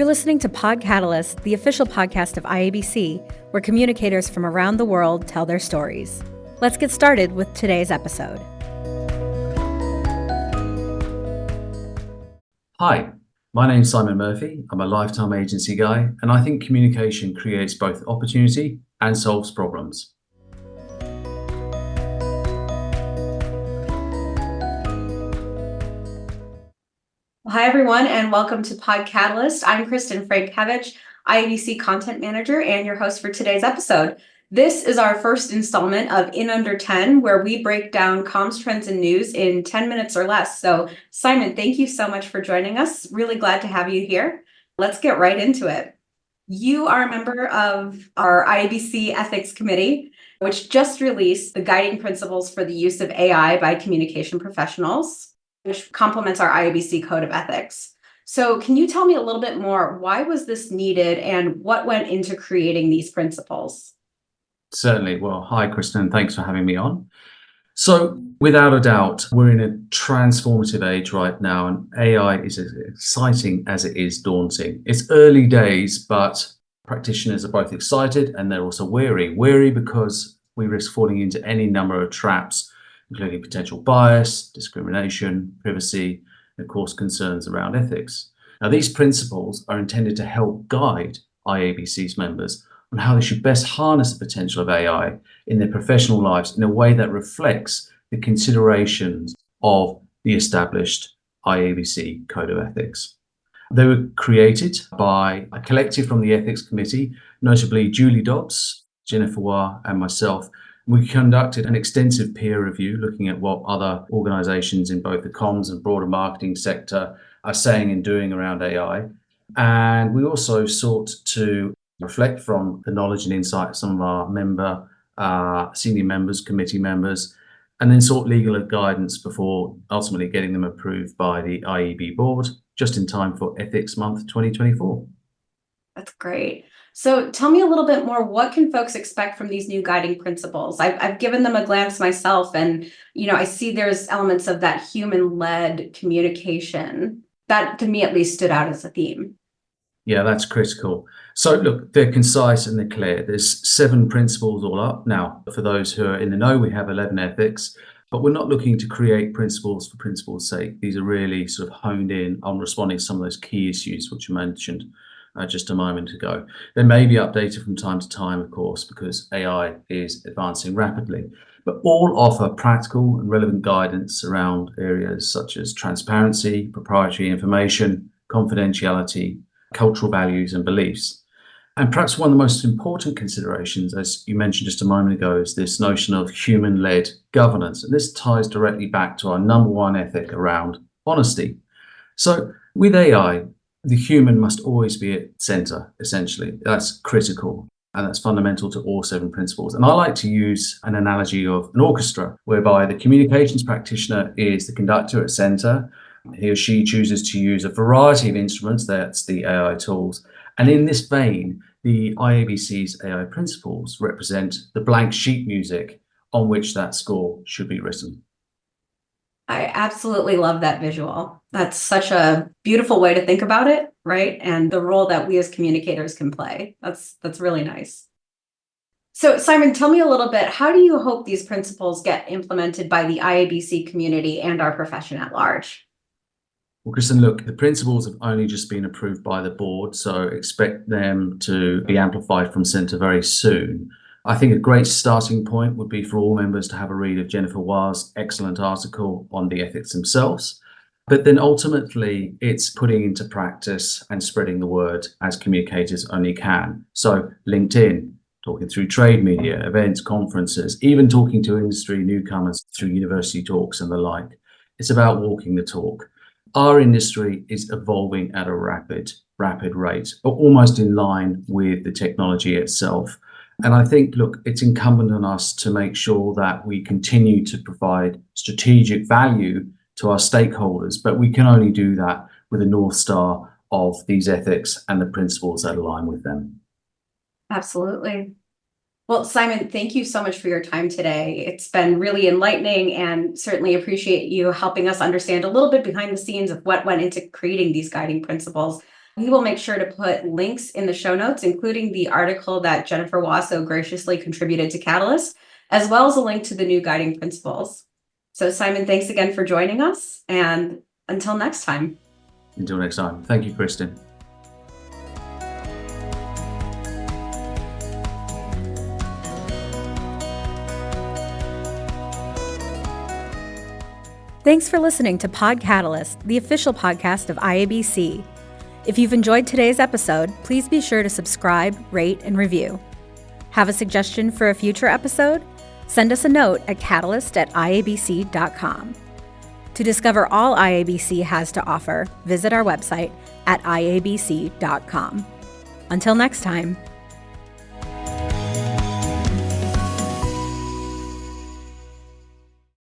You're listening to Pod Catalyst, the official podcast of IABC, where communicators from around the world tell their stories. Let's get started with today's episode. Hi, my name's Simon Murphy. I'm a lifetime agency guy, and I think communication creates both opportunity and solves problems. Hi, everyone, and welcome to Pod Catalyst. I'm Kristin Frankiewicz, IABC Content Manager, and your host for today's episode. This is our first installment of In Under 10, where we break down comms trends and news in 10 minutes or less. So, Simon, thank you so much for joining us. Really glad to have you here. Let's get right into it. You are a member of our IABC Ethics Committee, which just released the guiding principles for the use of AI by communication professionals, which complements our IABC Code of Ethics. So can you tell me a little bit more? Why was this needed and what went into creating these principles? Certainly. Well, hi, Kristin. Thanks for having me on. So without a doubt, we're in a transformative age right now, and AI is as exciting as it is daunting. It's early days, but practitioners are both excited and they're also wary. Wary because we risk falling into any number of traps, including potential bias, discrimination, privacy, and of course, concerns around ethics. Now, these principles are intended to help guide IABC's members on how they should best harness the potential of AI in their professional lives in a way that reflects the considerations of the established IABC Code of Ethics. They were created by a collective from the Ethics Committee, notably Julie Dobbs, Jennifer Waugh, and myself. We conducted an extensive peer review looking at what other organizations in both the comms and broader marketing sector are saying and doing around AI. And we also sought to reflect from the knowledge and insight of some of our senior members, committee members, and then sought legal guidance before ultimately getting them approved by the IEB board just in time for Ethics Month 2024. That's great. So tell me a little bit more, what can folks expect from these new guiding principles? I've given them a glance myself, and I see there's elements of that human-led communication that to me at least stood out as a theme. Yeah, that's critical. So look, they're concise and they're clear. There's 7 principles all up. Now, for those who are in the know, we have 11 ethics, but we're not looking to create principles for principles' sake. These are really sort of honed in on responding to some of those key issues which you mentioned just a moment ago. They may be updated from time to time, of course, because AI is advancing rapidly, but all offer practical and relevant guidance around areas such as transparency, proprietary information, confidentiality, cultural values and beliefs. And perhaps one of the most important considerations, as you mentioned just a moment ago, is this notion of human-led governance. And this ties directly back to our number one ethic around honesty. So with AI, the human must always be at center, essentially. That's critical, and that's fundamental to all 7 principles. And I like to use an analogy of an orchestra, whereby the communications practitioner is the conductor at center. He or she chooses to use a variety of instruments, that's the AI tools. And in this vein, the IABC's AI principles represent the blank sheet music on which that score should be written. I absolutely love that visual. That's such a beautiful way to think about it, right? And the role that we as communicators can play. That's really nice. So, Simon, tell me a little bit, how do you hope these principles get implemented by the IABC community and our profession at large? Well, Kristin, look, the principles have only just been approved by the board, so expect them to be amplified from centre very soon. I think a great starting point would be for all members to have a read of Jennifer Waugh's excellent article on the ethics themselves. But then ultimately, it's putting into practice and spreading the word as communicators only can. So LinkedIn, talking through trade media, events, conferences, even talking to industry newcomers through university talks and the like. It's about walking the talk. Our industry is evolving at a rapid rate, but almost in line with the technology itself. And I think, look, it's incumbent on us to make sure that we continue to provide strategic value to our stakeholders, but we can only do that with a North Star of these ethics and the principles that align with them. Absolutely. Well, Simon, thank you so much for your time today. It's been really enlightening, and certainly appreciate you helping us understand a little bit behind the scenes of what went into creating these guiding principles. We will make sure to put links in the show notes, including the article that Jennifer Wasso graciously contributed to Catalyst, as well as a link to the new guiding principles. So Simon, thanks again for joining us, and until next time. Until next time. Thank you, Kristin. Thanks for listening to Pod Catalyst, the official podcast of IABC. If you've enjoyed today's episode, please be sure to subscribe, rate, and review. Have a suggestion for a future episode? Send us a note at catalyst@iabc.com. To discover all IABC has to offer, visit our website at iabc.com. Until next time.